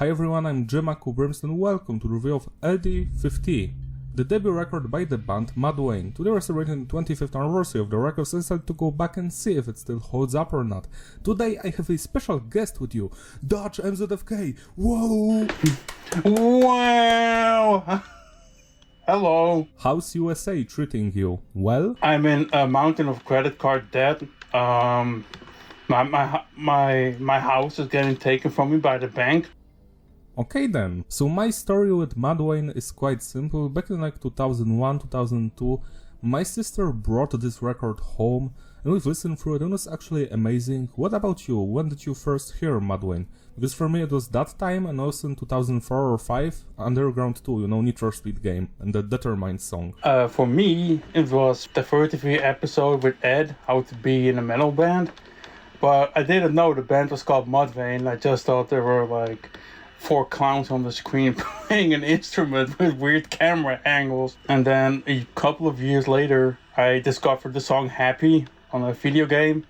Hi everyone, I'm Jemaku Brimstone, welcome to the review of LD50, the debut record by the band Mudvayne. Today we're celebrating the 25th anniversary of the record, so I decided to go back and see if it still holds up or not. Today I have a special guest with you, Dutch MZFK. Whoa! Wow! Hello. How's USA treating you? Well? I'm in a mountain of credit card debt. My house is getting taken from me by the bank. Okay then, so my story with Mudvayne is quite simple. Back in like 2001, 2002, my sister brought this record home and we've listened through it and it was actually amazing. What about you? When did you first hear Mudvayne? Because for me it was that time and also in 2004 or 5, Underground 2, Need for Speed game and the Determined song. For me, it was the 33 episode with Ed, how to be in a metal band. But I didn't know the band was called Mudvayne. I just thought there were like 4 clowns on the screen playing an instrument with weird camera angles. And then a couple of years later, I discovered the song Happy on a video game.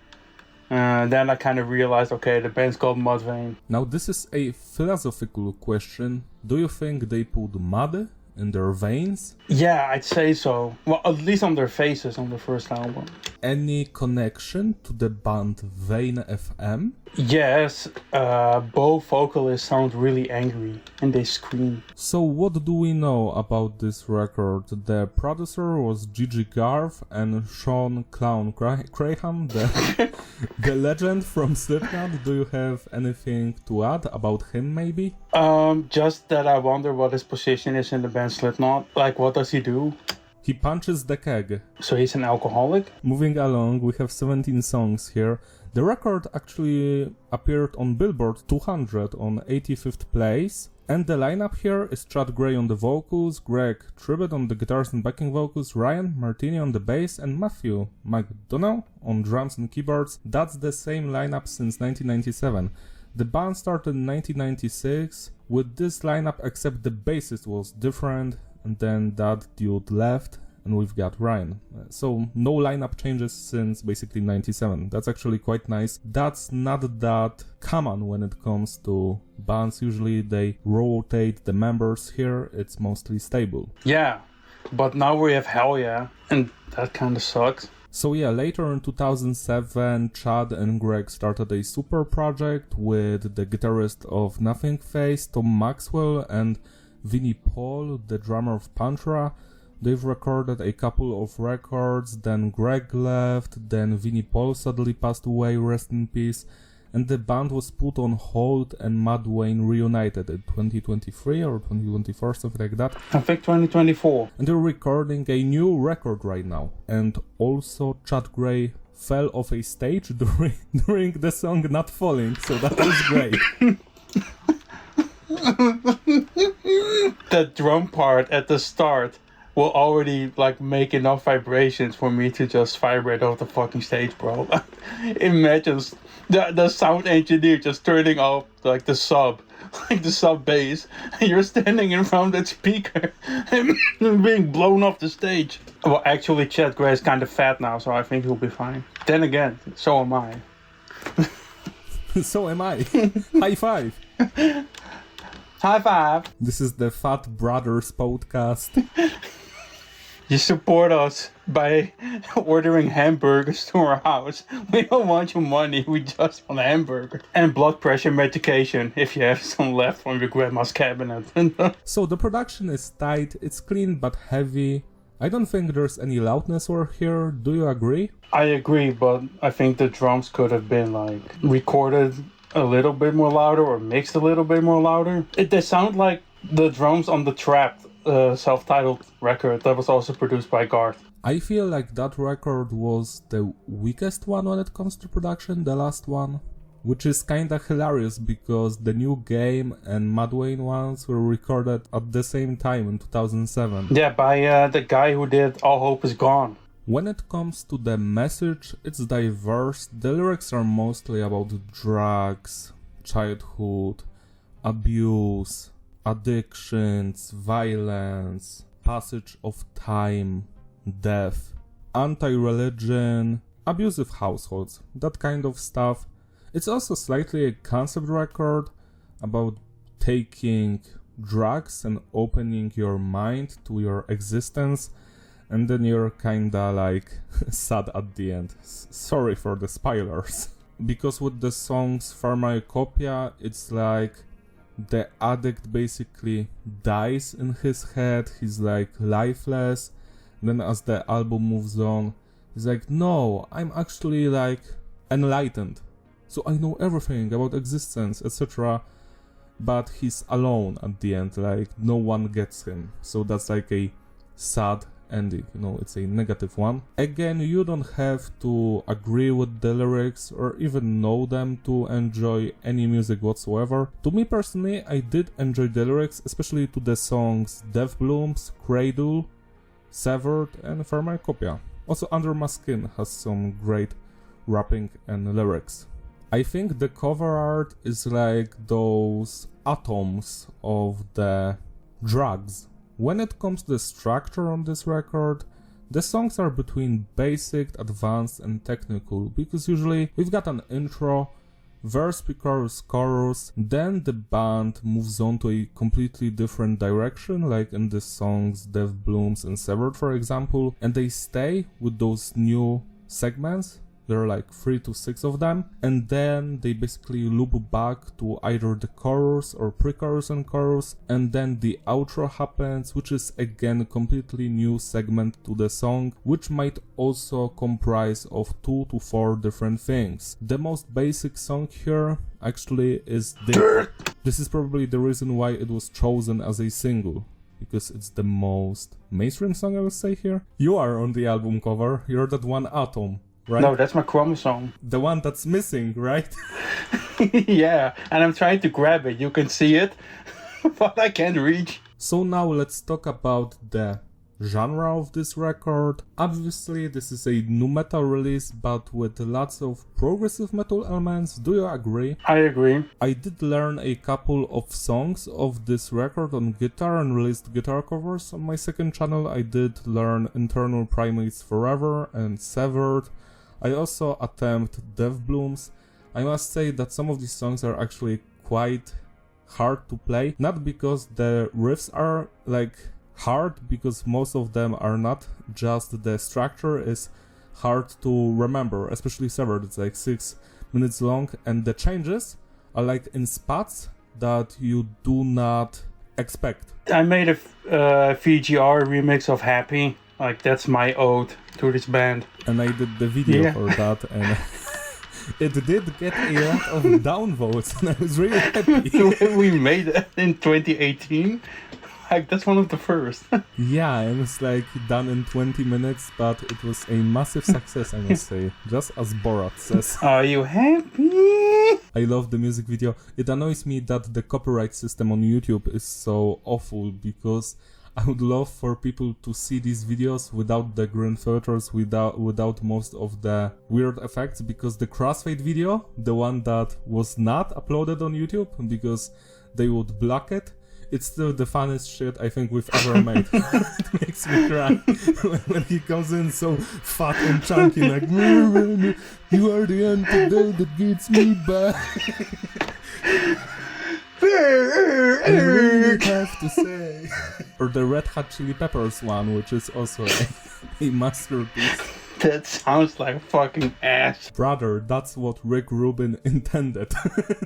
And then I kind of realized, okay, the band's called Mudvayne. Now this is a philosophical question. Do you think they put mud in their veins? Yeah, I'd say so. Well, at least on their faces on the first album. Any connection to the band Vane FM? Yes, both vocalists sound really angry and they scream. So what do we know about this record? The producer was Gigi Garth and Sean Clown Graham, the legend from Slipknot. Do you have anything to add about him maybe? Just that I wonder what his position is in the band Slipknot. Like, what does he do? He punches the keg. So he's an alcoholic? Moving along, we have 17 songs here. The record actually appeared on Billboard 200 on 85th place. And the lineup here is Chad Gray on the vocals, Greg Tribbett on the guitars and backing vocals, Ryan Martini on the bass, and Matthew McDonnell on drums and keyboards. That's the same lineup since 1997. The band started in 1996 with this lineup, except the bassist was different, and then that dude left, and we've got Ryan. So no lineup changes since basically 97. That's actually quite nice. That's not that common when it comes to bands. Usually they rotate the members. Here it's mostly stable. Yeah, but now we have Hell Yeah, and that kind of sucks. So yeah, later in 2007, Chad and Greg started a super project with the guitarist of Nothing Face, Tom Maxwell, and Vinnie Paul, the drummer of Pantera. They've recorded a couple of records, then Greg left, then Vinnie Paul suddenly passed away, rest in peace, and the band was put on hold and Mudvayne reunited in 2023 or 2024, something like that. I think 2024. And they're recording a new record right now. And also Chad Gray fell off a stage during the song Not Falling, so that was great. The drum part at the start will already like make enough vibrations for me to just vibrate off the fucking stage, bro. Imagine the sound engineer just turning off like the sub bass, and you're standing in front of that speaker and being blown off the stage. Well, actually, Chad Gray is kind of fat now, so I think he'll be fine. Then again, so am I. So am I. High five. High five. This is the Fat Brothers podcast. You support us by ordering hamburgers to our house. We don't want your money, we just want a hamburger. And blood pressure medication, if you have some left from your grandma's cabinet. So the production is tight, it's clean but heavy. I don't think there's any loudness or here, do you agree? I agree, but I think the drums could have been like recorded a little bit more louder or mixed a little bit more louder. They sound like the drums on the Trapped self-titled record that was also produced by Garth. I feel like that record was the weakest one when it comes to production, the last one, which is kinda hilarious because the new game and Mudvayne ones were recorded at the same time in 2007. Yeah, by the guy who did All Hope Is Gone. When it comes to the message, it's diverse. The lyrics are mostly about drugs, childhood, abuse, addictions, violence, passage of time, death, anti-religion, abusive households, that kind of stuff. It's also slightly a concept record about taking drugs and opening your mind to your existence, and then you're kinda like sad at the end. Sorry for the spoilers. Because with the songs Pharmacopoeia, it's like the addict basically dies in his head, he's like lifeless. Then as the album moves on, he's like, no, I'm actually like enlightened, so I know everything about existence, etc. But he's alone at the end, like no one gets him. So that's like a sad ending, you know, it's a negative one. Again, you don't have to agree with the lyrics or even know them to enjoy any music whatsoever. To me personally, I did enjoy the lyrics, especially to the songs Death Blooms, Cradle, Severed and Pharmacopoeia. Also Under My Skin has some great rapping and lyrics. I think the cover art is like those atoms of the drugs. When it comes to the structure on this record, the songs are between basic, advanced and technical, because usually we've got an intro, verse, pre-chorus, chorus, then the band moves on to a completely different direction, like in the songs Death Blooms and Severed for example, and they stay with those new segments. There are like 3 to 6 of them, and then they basically loop back to either the chorus or pre-chorus and chorus, and then the outro happens, which is again a completely new segment to the song, which might also comprise of 2 to 4 different things. The most basic song here actually is this is probably the reason why it was chosen as a single, because it's the most mainstream song, I would say here. You are on the album cover, you're that one atom. Right? No, that's my chromosome. The one that's missing, right? Yeah, and I'm trying to grab it. You can see it, but I can't reach. So now let's talk about the genre of this record. Obviously, this is a nu metal release, but with lots of progressive metal elements. Do you agree? I agree. I did learn a couple of songs of this record on guitar and released guitar covers on my second channel. I did learn Internal Primates Forever and Severed. I also attempt Death Blooms. I must say that some of these songs are actually quite hard to play. Not because the riffs are like hard, because most of them are not, just the structure is hard to remember, especially Severed. It's like 6 minutes long, and the changes are like in spots that you do not expect. I made a VGR remix of Happy. Like, that's my ode to this band. And I did the video for that, and it did get a lot of downvotes, and I was really happy. We made it in 2018. Like, that's one of the first. Yeah, it was like done in 20 minutes, but it was a massive success, I must say. Just as Borat says. Are you happy? I love the music video. It annoys me that the copyright system on YouTube is so awful, because I would love for people to see these videos without the green filters, without most of the weird effects, because the crossfade video, the one that was not uploaded on YouTube because they would block it, it's still the funniest shit I think we've ever made. It makes me cry when he comes in so fat and chunky, like, you are the antidote that gets me back. I really have to say. Or the Red Hot Chili Peppers one, which is also a masterpiece. That sounds like fucking ass. Brother, that's what Rick Rubin intended.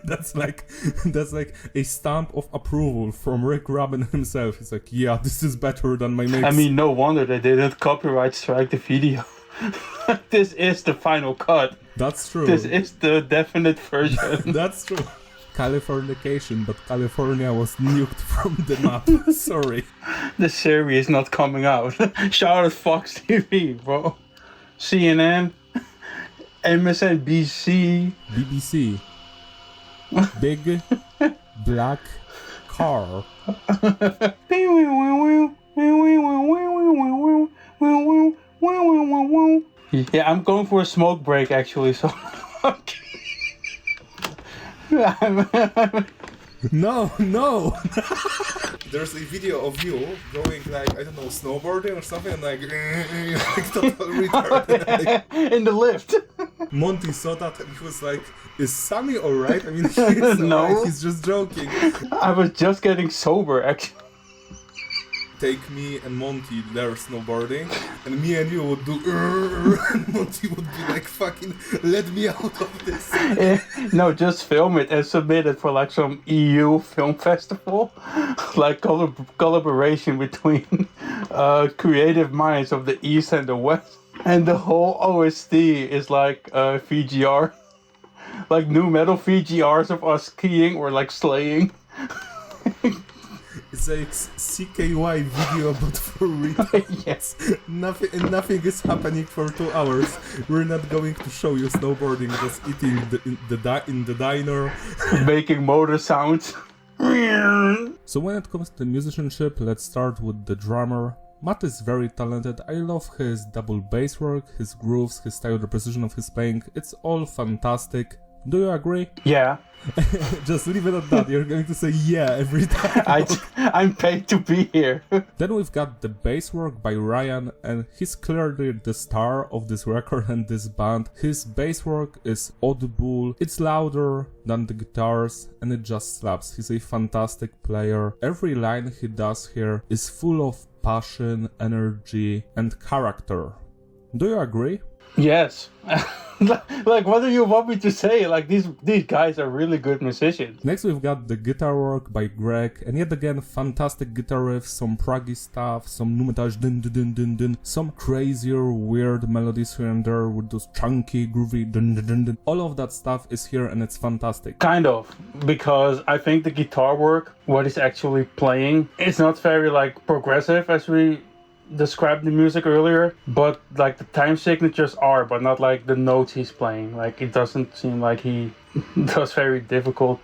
that's like a stamp of approval from Rick Rubin himself. He's like, yeah, this is better than my mix. I mean, no wonder they didn't copyright strike the video. This is the final cut. That's true. This is the definite version. That's true. Californication, but California was nuked from the map. Sorry. The series is not coming out. Shout out Fox TV, bro. CNN, MSNBC, BBC. Big black car. Yeah, I'm going for a smoke break actually, so. No. There's a video of you going like, I don't know, snowboarding or something, like total retard. In the lift. Monty saw that and he was like, is Sammy alright? I mean, he's No. alright, he's just joking. I was just getting sober, actually. Take me and Monty there snowboarding, and me and you would do and Monty would be like, fucking let me out of this. No, just film it and submit it for like some EU film festival, like collaboration between creative minds of the East and the West. And the whole OST is like VGR, like new metal VGRs of us skiing or like slaying. It's a CKY video, but for real. Yes. Nothing is happening for 2 hours. We're not going to show you snowboarding, just eating in the diner. Making motor sounds. So when it comes to musicianship, let's start with the drummer. Matt is very talented. I love his double bass work, his grooves, his style, the precision of his playing. It's all fantastic. Do you agree? Yeah. Just leave it at that. You're going to say yeah every time. I'm paid to be here. Then we've got the bass work by Ryan, and he's clearly the star of this record and this band. His bass work is audible, it's louder than the guitars, and it just slaps. He's a fantastic player. Every line he does here is full of passion, energy, and character. Do you agree? Yes. Like, what do you want me to say? Like, these guys are really good musicians. Next we've got the guitar work by Greg, and yet again fantastic guitar riffs, some proggy stuff, some nu metal dun dun dun dun dun, some crazier weird melodies here and there with those chunky groovy dun dun dun dun. All of that stuff is here and it's fantastic. Kind of, because I think the guitar work, what he's actually playing, is not very like progressive as we described the music earlier, but like the time signatures are, but not like the notes he's playing. Like, it doesn't seem like he does very difficult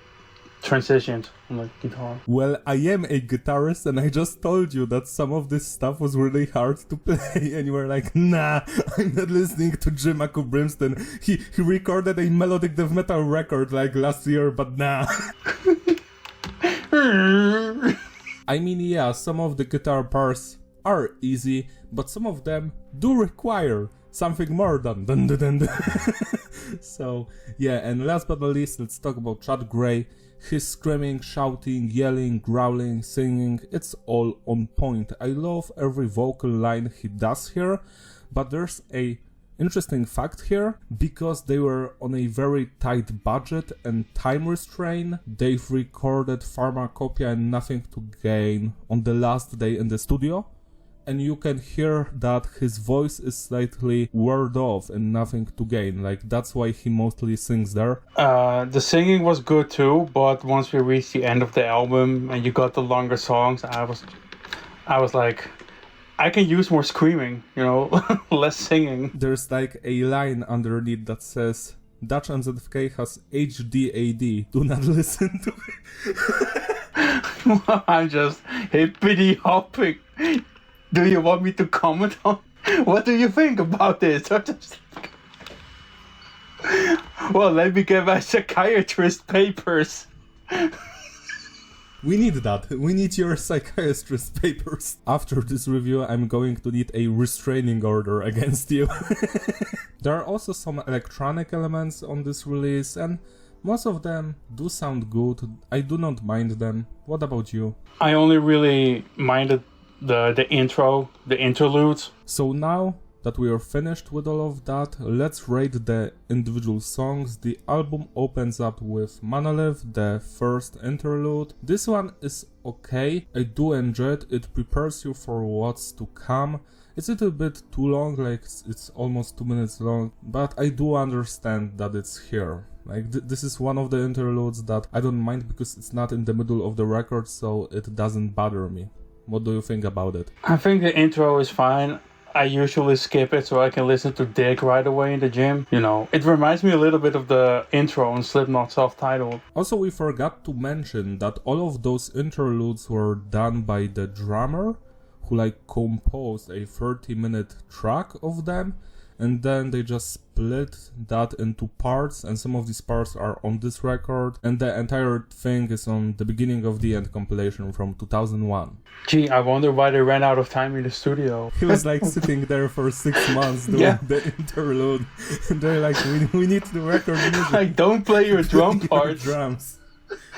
transitions on the guitar. Well, I am a guitarist and I just told you that some of this stuff was really hard to play and you were like, nah, I'm not listening to Jim Brimston. He recorded a melodic death metal record like last year, but nah. I mean, yeah, some of the guitar parts are easy, but some of them do require something more than dun dun dun dun. So yeah, and last but not least, let's talk about Chad Gray. His screaming, shouting, yelling, growling, singing, it's all on point. I love every vocal line he does here, but there's a interesting fact here, because they were on a very tight budget and time restraint. They've recorded Pharmacopoeia and Nothing to Gain on the last day in the studio. And you can hear that his voice is slightly word off and Nothing to Gain. Like, that's why he mostly sings there. The singing was good too, but once we reached the end of the album and you got the longer songs, I was like, I can use more screaming, you know, less singing. There's like a line underneath that says, Dutch MZFK has HDAD, do not listen to it. I'm just hippity hopping. Do you want me to comment on? What do you think about this? Or just... Well, let me get my psychiatrist papers. We need that. We need your psychiatrist papers. After this review, I'm going to need a restraining order against you. There are also some electronic elements on this release, and most of them do sound good. I do not mind them. What about you? I only really minded the intro, the interludes. So now that we are finished with all of that, let's rate the individual songs. The album opens up with Monolith, the first interlude. This one is okay, I do enjoy it, it prepares you for what's to come. It's a little bit too long, like it's almost 2 minutes long, but I do understand that it's here. Like, this is one of the interludes that I don't mind because it's not in the middle of the record, so it doesn't bother me. What do you think about it? I think the intro is fine. I usually skip it so I can listen to Dig right away in the gym. You know, it reminds me a little bit of the intro on Slipknot self-titled. Also, we forgot to mention that all of those interludes were done by the drummer, who like composed a 30-minute track of them. and then they just split that into parts, and some of these parts are on this record, and the entire thing is on the Beginning of the End compilation from 2001. Gee, I wonder why they ran out of time in the studio. He was like sitting there for 6 months doing the interlude, and they're like, we need the record music. Like, don't play your drum parts. Drums.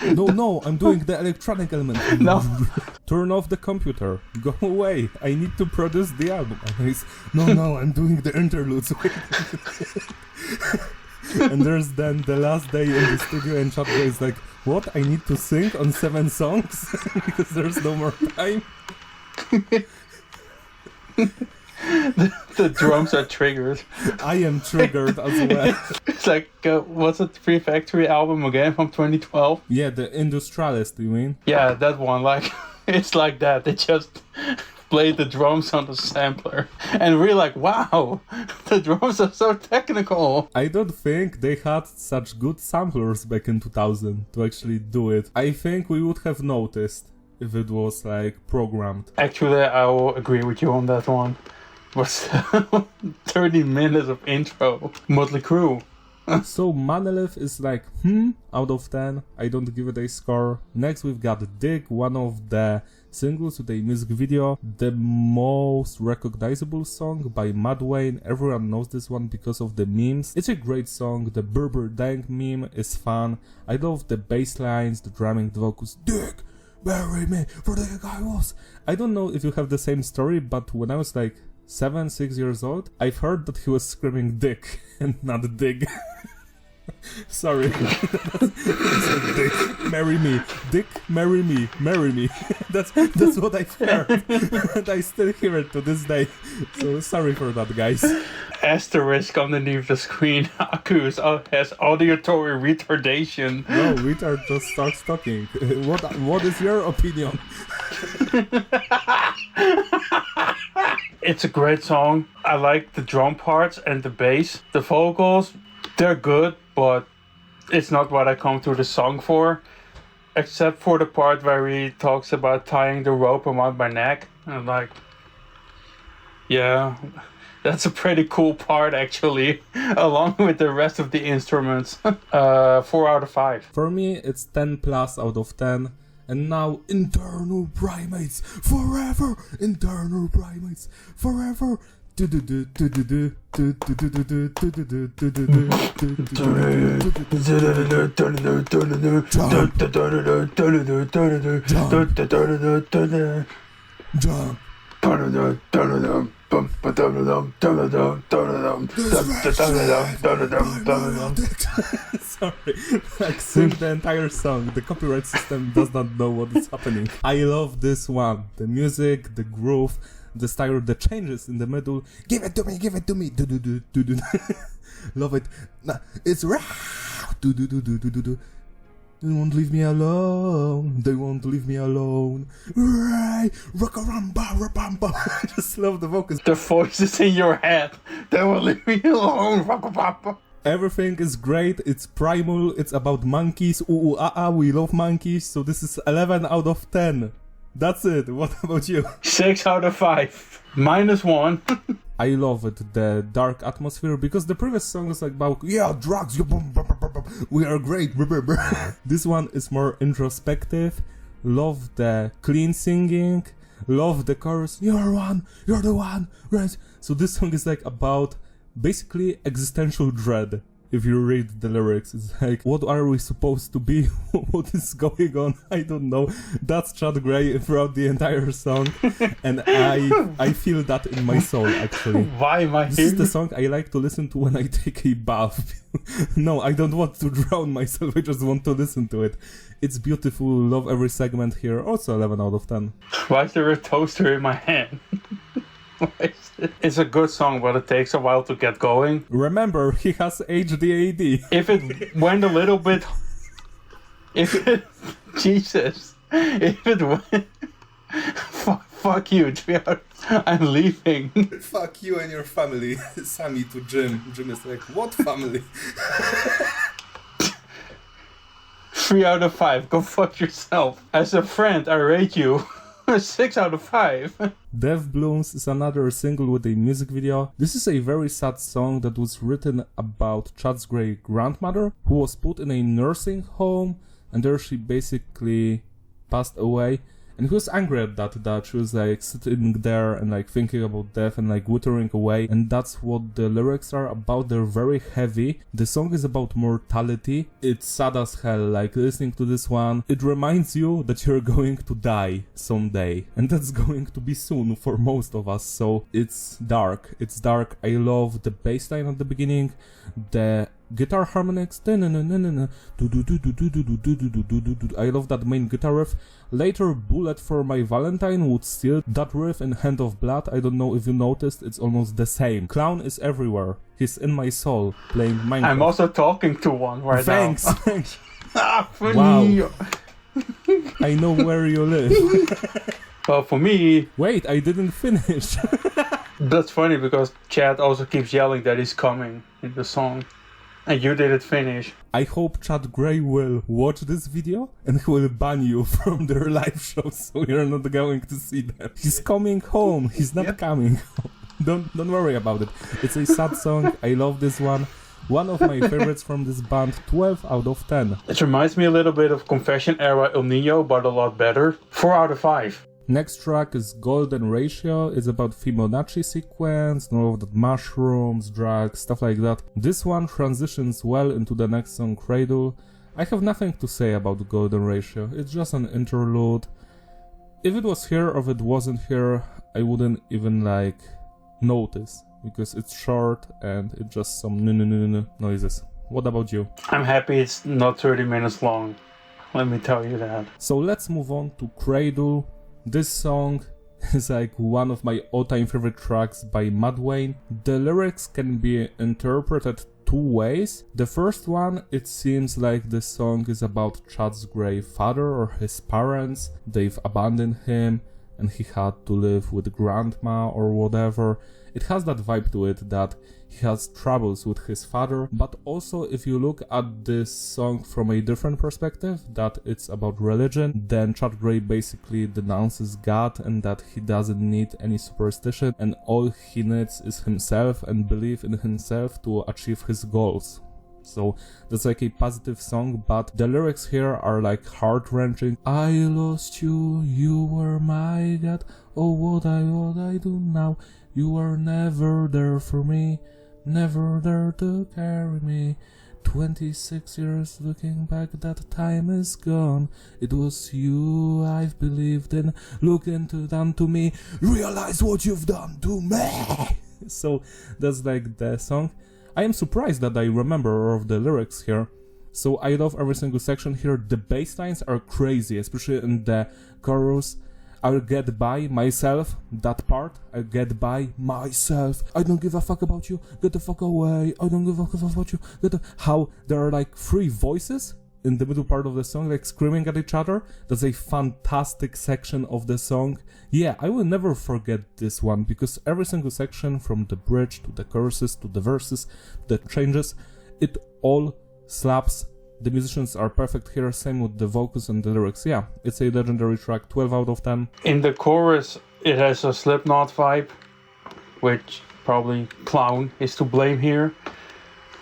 No, I'm doing the electronic element. No. Turn off the computer. Go away. I need to produce the album. And he's, no, I'm doing the interludes. Wait. And there's then the last day in the studio, and Chad is like, what? I need to sing on 7 songs? Because there's no more time. The drums are triggered. I am triggered as well. It's like, what's the Free Factory album again from 2012? Yeah, the Industrialist, you mean? Yeah, that one. Like, it's like that. They just played the drums on the sampler. And we're like, wow, the drums are so technical. I don't think they had such good samplers back in 2000 to actually do it. I think we would have noticed if it was, like, programmed. Actually, I will agree with you on that one. But 30 minutes of intro. Motley Crue. So Monolith is like, out of 10. I don't give it a score. Next we've got Dig, one of the singles with a music video. The most recognizable song by Mudvayne. Everyone knows this one because of the memes. It's a great song. The Berber Dang meme is fun. I love the bass lines, the drumming, the vocals. Dig, bury me for the guy was. I don't know if you have the same story, but when I was like 6 years old, I've heard that he was screaming dick and not dig. Sorry. Dick, marry me. Dick, marry me. Marry me. That's what I've heard. And I still hear it to this day. So sorry for that, guys. Asterisk underneath the screen. Accused has auditory retardation. No, retard just starts talking. What is your opinion? It's a great song. I like the drum parts and the bass. The vocals, they're good, but it's not what I come to the song for. Except for the part where he talks about tying the rope around my neck. And I'm like, yeah, that's a pretty cool part actually, along with the rest of the instruments. 4 out of 5. For me, it's 10 plus out of 10. And now, internal primates forever. Internal primates forever. Sorry, like sing the entire song. The copyright system does not know what is happening. I love this one. The music, the groove, the style, the changes in the middle. Give it to me, give it to me. Love it. Nah, it's They won't leave me alone. They won't leave me alone. I just love the vocals. The voices in your head. They will leave me alone. Everything is great. It's primal. It's about monkeys. Ooh, we love monkeys. So this is 11 out of 10. That's it. What about you? 6 out of 5. -1. I love it, the dark atmosphere, because the previous song was like about, yeah, drugs, we are great. This one is more introspective. Love the clean singing. Love the chorus. You're the one, right? So this song is like about basically existential dread. If you read the lyrics, it's like, what are we supposed to be? What is going on? I don't know. That's Chad Gray throughout the entire song, and I feel that in my soul, actually. Why am I This here? is the song I like to listen to when I take a bath. No, I don't want to drown myself, I just want to listen to it. It's beautiful, love every segment here, also 11 out of 10. Why is there a toaster in my hand? It's a good song, but it takes a while to get going. Remember, he has ADHD. If it went a little bit... Jesus. If it went... Fuck you, I'm leaving. Fuck you and your family. Sammy to Jim. Jim is like, what family? 3 out of 5. Go fuck yourself. As a friend, I rate you 6 out of 5. Death Blooms is another single with a music video. This is a very sad song that was written about Chad's great grandmother, who was put in a nursing home, and there she basically passed away. And he was angry at that she was like sitting there and like thinking about death and like withering away, and that's what the lyrics are about. They're very heavy. The song is about mortality. It's sad as hell, like listening to this one. It reminds you that you're going to die someday, and that's going to be soon for most of us, so it's dark. It's dark. I love the bass line at the beginning, the guitar harmonics. I love that main guitar riff. Later, Bullet for My Valentine would steal that riff in Hand of Blood. I don't know if you noticed, it's almost the same. Clown is everywhere. He's in my soul, playing Minecraft. I'm also talking to one right Thanks. now. Thanks. Wow. I know where you live. Well, for me... Wait, I didn't finish. That's funny because Chad also keeps yelling that he's coming in the song. And you didn't finish. I hope Chad Gray will watch this video and he will ban you from their live shows, so you're not going to see them. He's coming home. He's not coming home. Don't worry about it. It's a sad song. I love this one. One of my favorites from this band. 12 out of 10. It reminds me a little bit of Confession era El Nino, but a lot better. 4 out of 5. Next track is Golden Ratio. It's about Fibonacci sequence, all of that mushrooms, drugs, stuff like that. This one transitions well into the next song, Cradle. I have nothing to say about Golden Ratio. It's just an interlude. If it was here or if it wasn't here, I wouldn't even like notice, because it's short and it's just some noises. What about you? I'm happy it's not 30 minutes long. Let me tell you that. So let's move on to Cradle. This song is like one of my all-time favorite tracks by Mudvayne. The lyrics can be interpreted two ways. The first one, it seems like the song is about Chad's grey father or his parents. They've abandoned him and he had to live with grandma or whatever. It has that vibe to it that he has troubles with his father, but also if you look at this song from a different perspective, that it's about religion, then Chad Gray basically denounces God and that he doesn't need any superstition and all he needs is himself and belief in himself to achieve his goals. So that's like a positive song, but the lyrics here are like heart-wrenching. I lost you, you were my God, oh what I do now, you were never there for me, never there to carry me. 26 years looking back, that time is gone. It was you I've believed in, look into them to me, realize what you've done to me. So that's like the song. I am surprised that I remember all of the lyrics here. So I love every single section here. The bass lines are crazy, especially in the chorus. I'll get by myself, that part. I'll get by myself. I don't give a fuck about you. Get the fuck away. I don't give a fuck about you. How there are like three voices in the middle part of the song, like screaming at each other. That's a fantastic section of the song. Yeah, I will never forget this one, because every single section, from the bridge to the choruses to the verses, the changes, it all slaps. The musicians are perfect here, same with the vocals and the lyrics. Yeah, it's a legendary track, 12 out of 10. In the chorus, it has a Slipknot vibe, which probably Clown is to blame here.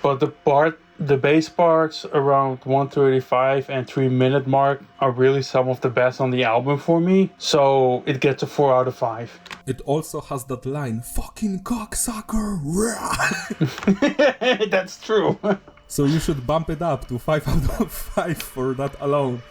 But the bass parts around 1:35 and 3-minute mark are really some of the best on the album for me. So it gets a 4 out of 5. It also has that line, fucking cocksucker. That's true. So you should bump it up to 5 out of 5 for that alone.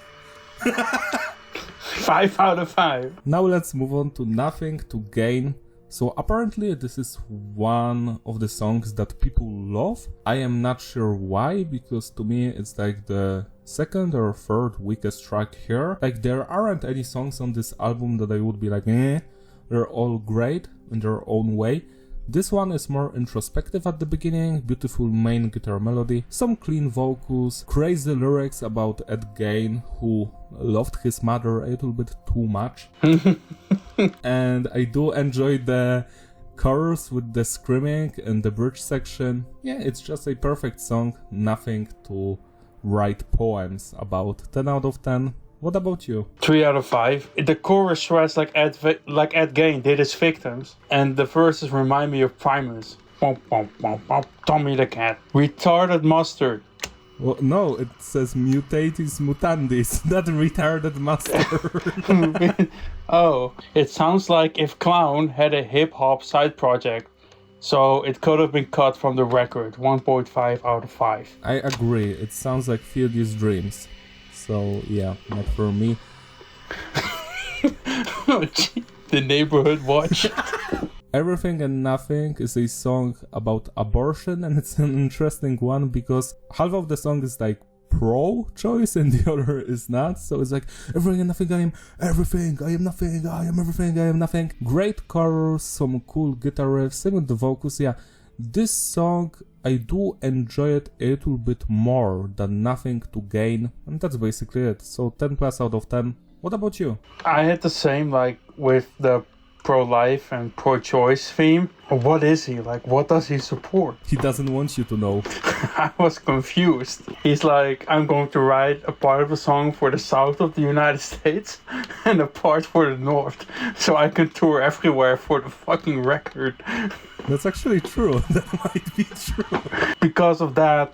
5 out of 5. Now let's move on to Nothing to Gain. So apparently this is one of the songs that people love. I am not sure why, because to me it's like the second or third weakest track here. Like there aren't any songs on this album that I would be like, eh. They're all great in their own way. This one is more introspective at the beginning, beautiful main guitar melody, some clean vocals, crazy lyrics about Ed Gein, who loved his mother a little bit too much. And I do enjoy the chorus with the screaming and the bridge section. Yeah, it's just a perfect song, nothing to write poems about. 10 out of 10. What about you? 3 out of 5. The chorus shreds like Ed Gein did his victims, and the verses remind me of Primus. Tommy the cat. Retarded mustard. Well, no, it says mutatis mutandis, not retarded master. Oh, it sounds like if Clown had a hip-hop side project, so it could have been cut from the record. 1.5 out of 5. I agree, it sounds like Field's Dreams. So, yeah, not for me. The Neighborhood Watch. Everything and Nothing is a song about abortion, and it's an interesting one because half of the song is like pro-choice and the other is not. So it's like, everything and nothing, I am everything, I am nothing, I am everything, I am nothing. Great chorus, some cool guitar riffs, same with the vocals, yeah. This song, I do enjoy it a little bit more than Nothing to Gain, and that's basically it. So 10 plus out of 10. What about you? I had the same, like, with the pro-life and pro-choice theme. What is he? Like, what does he support? He doesn't want you to know. I was confused. He's like, I'm going to write a part of the song for the south of the United States and a part for the north, so I can tour everywhere for the fucking record. That's actually true. That might be true. Because of that,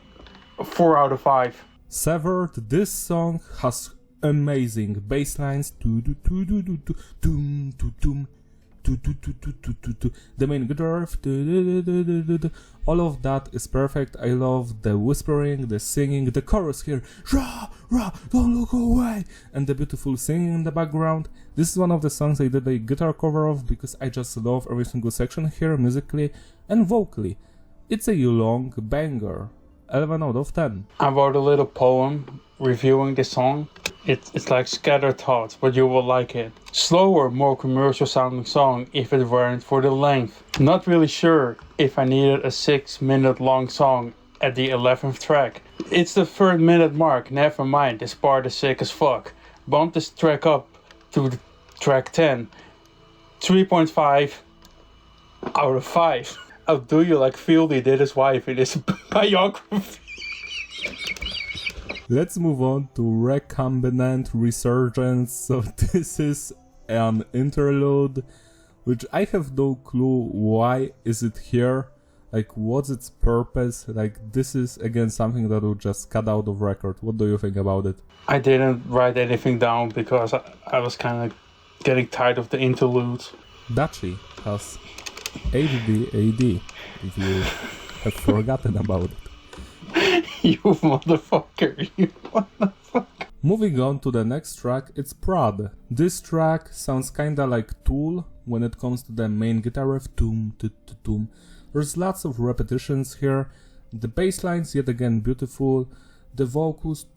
4 out of 5. Severed, this song has amazing bass lines. The main guitar, all of that is perfect. I love the whispering, the singing, the chorus here, rah, rah, don't look away, and the beautiful singing in the background. This is one of the songs I did a guitar cover of because I just love every single section here musically and vocally. It's a long banger. 11 out of 10. I wrote a little poem reviewing this song. It's like scattered thoughts, but you will like it. Slower, more commercial sounding song if it weren't for the length. Not really sure if I needed a 6-minute long song at the 11th track. It's the 3rd minute mark, never mind, this part is sick as fuck. Bump this track up to the track 10. 3.5 out of 5. I'll do you like Fieldy did his wife in his biography. Let's move on to Recombinant Resurgence. So this is an interlude, which I have no clue why is it here. Like, what's its purpose? Like, this is again something that will just cut out of record. What do you think about it? I didn't write anything down because I was kind of getting tired of the interludes. Dutchy has ADD, if you have forgotten about it. You motherfucker, you motherfucker. Moving on to the next track, it's Prod. This track sounds kinda like Tool when it comes to the main guitar riff. Toom. There's lots of repetitions here. The bass lines, yet again, beautiful. The vocals,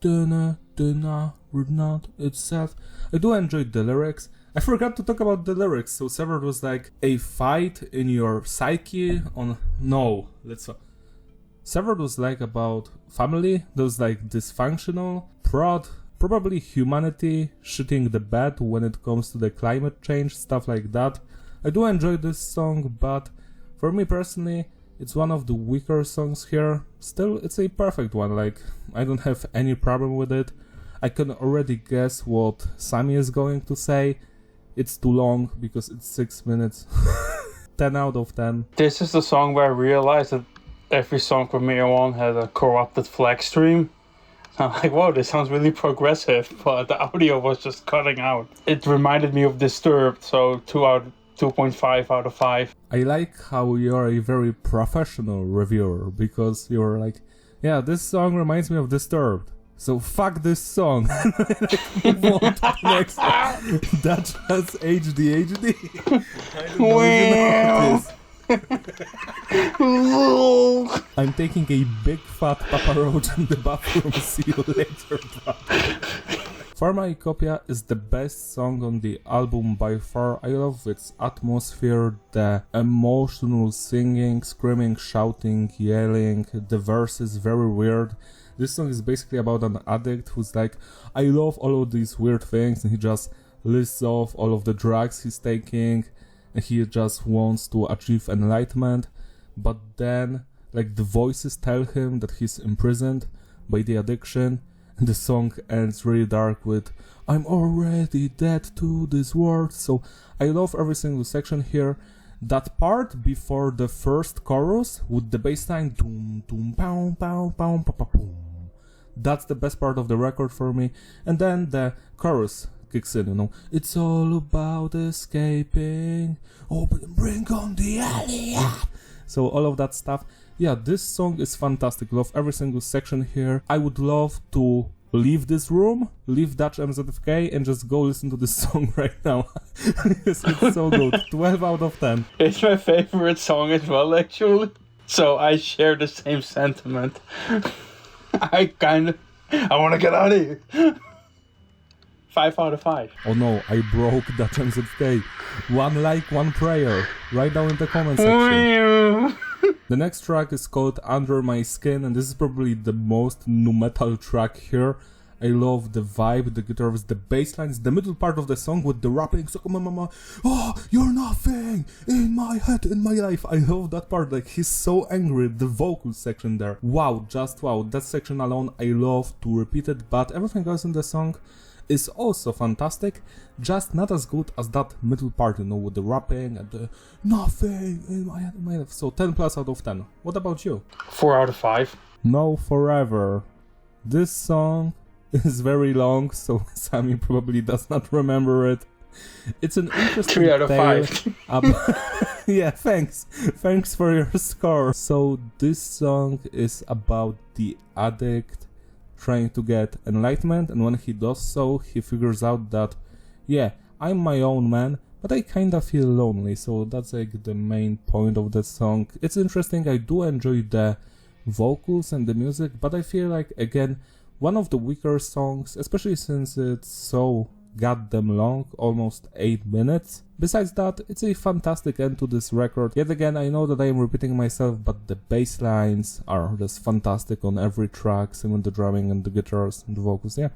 itself. I do enjoy the lyrics. I forgot to talk about the lyrics. So Severed was like a fight in your psyche on... No, Severed was like about family that was like dysfunctional. Prod, probably humanity shitting the bed when it comes to the climate change, stuff like that. I do enjoy this song, but for me personally, it's one of the weaker songs here. Still, it's a perfect one, like, I don't have any problem with it. I can already guess what Sammy is going to say. It's too long because it's 6 minutes. 10 out of 10. This is the song where I realized that every song from here on had a corrupted flag stream. I'm like, whoa, this sounds really progressive, but the audio was just cutting out. It reminded me of Disturbed, so 2.5 out of 5. I like how you're a very professional reviewer, because you're like, yeah, this song reminds me of Disturbed, so fuck this song. Move on to the next one. Dutch has ADHD. I don't know if you know this. I'm taking a big fat Papa Roach in the bathroom. See you later, bro. Pharmacopoeia is the best song on the album by far. I love its atmosphere, the emotional singing, screaming, shouting, yelling. The verse is very weird. This song is basically about an addict who's like, I love all of these weird things, and he just lists off all of the drugs he's taking, and he just wants to achieve enlightenment. But then, like, the voices tell him that he's imprisoned by the addiction, The song ends really dark with I'm already dead to this world. So I love every single section here. That part before the first chorus with the bass line doom doom pow pow pow pow pow boom. That's the best part of the record for me. And then the chorus kicks in, you know. It's all about escaping. Open and bring on the alien. So all of that stuff. Yeah, this song is fantastic. Love every single section here. I would love to leave this room, leave Dutch MZFK, and just go listen to this song right now. Because it's so good. 12 out of 10. It's my favorite song as well, actually. So I share the same sentiment. I want to get out of here. 5 out of 5. Oh no, I broke Dutch MZFK. 1 like, 1 prayer. Right down in the comment section. The next track is called Under My Skin, and this is probably the most nu metal track here. I love the vibe, the guitars, the bass lines, the middle part of the song with the rapping. So, oh, you're nothing in my head, in my life. I love that part. Like, he's so angry. The vocal section there. Wow, just wow. That section alone, I love to repeat it, but everything else in the song is also fantastic, just not as good as that middle part, you know, with the rapping and the nothing in my head, in my life. So 10 plus out of 10. What about you? 4 out of 5. No Forever. This song is very long, so Sammy probably does not remember it. It's an interesting 3 out of 5. Yeah, thanks. Thanks for your score. So this song is about the addict trying to get enlightenment, and when he does so, he figures out that, yeah, I'm my own man, but I kinda feel lonely, so that's like the main point of the song. It's interesting, I do enjoy the vocals and the music, but I feel like, again, one of the weaker songs, especially since it's so goddamn long, almost 8 minutes. Besides that, it's a fantastic end to this record. Yet again, I know that I am repeating myself, but the bass lines are just fantastic on every track, same with the drumming and the guitars and the vocals, yeah.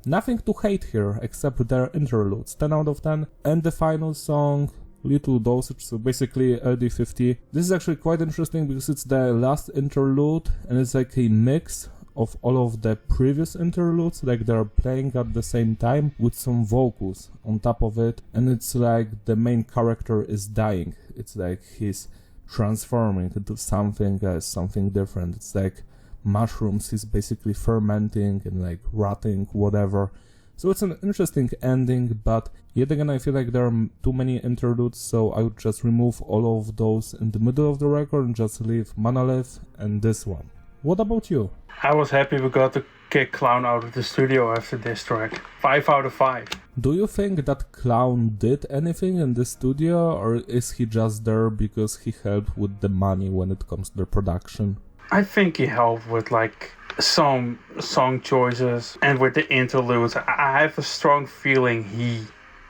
Nothing to hate here, except their interludes, 10 out of 10. And the final song, Little Dosage, so basically LD50. This is actually quite interesting because it's the last interlude, and it's like a mix of all of the previous interludes, like they're playing at the same time with some vocals on top of it, and it's like the main character is dying. It's like he's transforming into something else, something different. It's like mushrooms, he's basically fermenting and like rotting, whatever. So it's an interesting ending, but yet again I feel like there are too many interludes, so I would just remove all of those in the middle of the record and just leave Monolith and this one. What about you? I was happy we got to kick Clown out of the studio after this track. 5 out of 5. Do you think that Clown did anything in the studio, or is he just there because he helped with the money when it comes to the production? I think he helped with like some song choices and with the interludes. I have a strong feeling he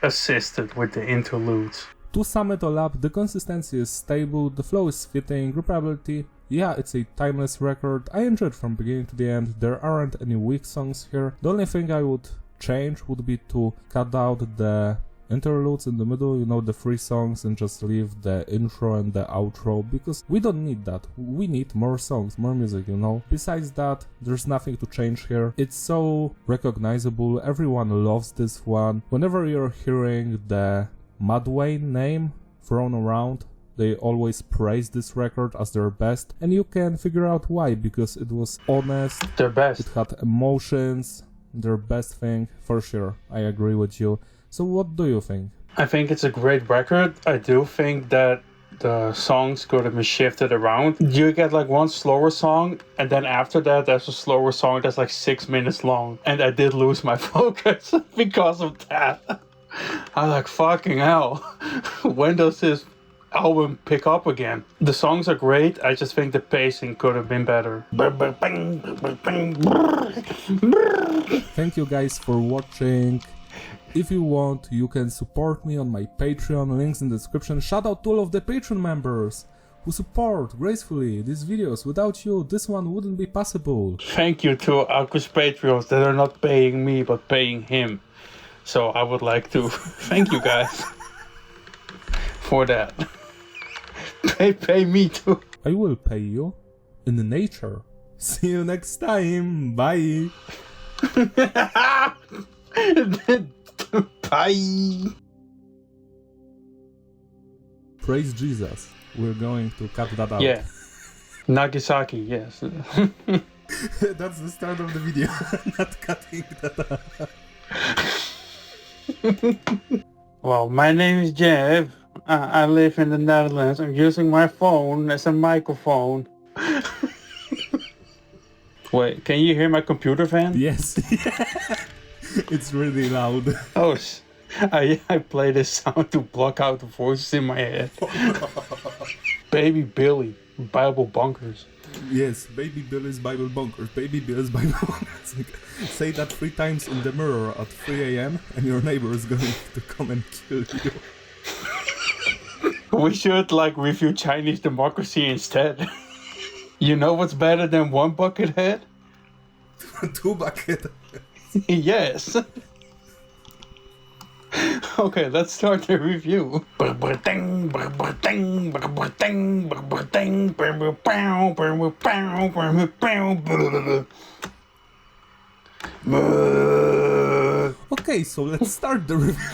assisted with the interludes. To sum it all up, the consistency is stable, the flow is fitting, reparability. Yeah, it's a timeless record. I enjoyed it from beginning to the end. There aren't any weak songs here. The only thing I would change would be to cut out the interludes in the middle, you know, the 3 songs, and just leave the intro and the outro, because we don't need that. We need more songs, more music, you know. Besides that, there's nothing to change here. It's so recognizable. Everyone loves this one. Whenever you're hearing the Mudvayne name thrown around, they always praise this record as their best, and you can figure out why, because it was honest, Their best. it had emotions, their best thing, for sure. I agree with you. So what do you think? I think it's a great record. I do think that the songs could have been shifted around. You get like one slower song, and then after that there's a slower song that's like 6 minutes long, and I did lose my focus because of that. I'm like, fucking hell. When does this album pick up again? The songs are great, I just think the pacing could have been better. Thank you guys for watching. If you want, you can support me on my Patreon, links in the description. Shout out to all of the Patreon members who support gracefully these videos. Without you, this one wouldn't be possible. Thank you to Aku's Patreons that are not paying me but paying him. So I would like to thank you guys for that. Pay me too. I will pay you in nature. See you next time. Bye. Bye. Praise Jesus. We're going to cut that out. Yeah. Nagasaki, yes. That's the start of the video. Not cutting that out. Well, my name is Jeff. I live in the Netherlands. I'm using my phone as a microphone. Wait, can you hear my computer fan? Yes. It's really loud. Oh, I play this sound to block out the voices in my head. Baby Billy, Bible Bunkers. Yes, Baby Billy's Bible Bunkers. Baby Billy's Bible Bunkers. Say that 3 times in the mirror at 3 a.m. and your neighbor is going to come and kill you. We should review Chinese democracy instead. You know what's better than 1 bucket head? 2 bucket. Yes. Okay, let's start the review. Okay, so let's start the review.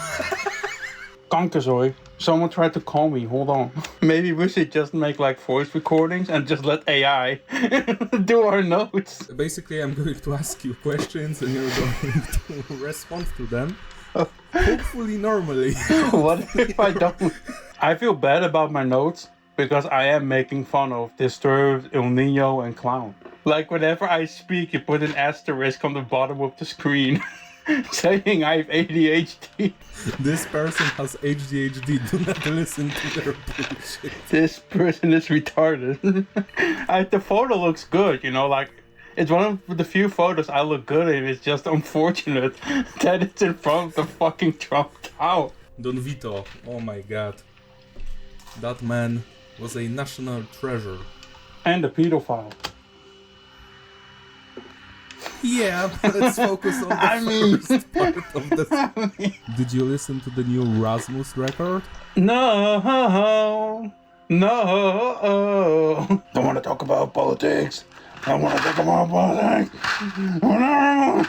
Kankerzooi. Someone tried to call me. Hold on. Maybe we should just make voice recordings and just let AI do our notes. Basically, I'm going to ask you questions and you're going to respond to them. Hopefully normally. What if I don't? I feel bad about my notes because I am making fun of Disturbed, El Nino, and Clown. Whenever I speak, you put an asterisk on the bottom of the screen saying I have ADHD. This person has ADHD. Do not listen to their bullshit. This person is retarded. The photo looks good, it's one of the few photos I look good in. It's just unfortunate that it's in front of the fucking Trump Tower. Don Vito, oh my god. That man was a national treasure. And a pedophile. Yeah, but let's focus on the first part of this. Did you listen to the new Rasmus record? No. Don't want to talk about politics. I want to talk about politics. Oh, no.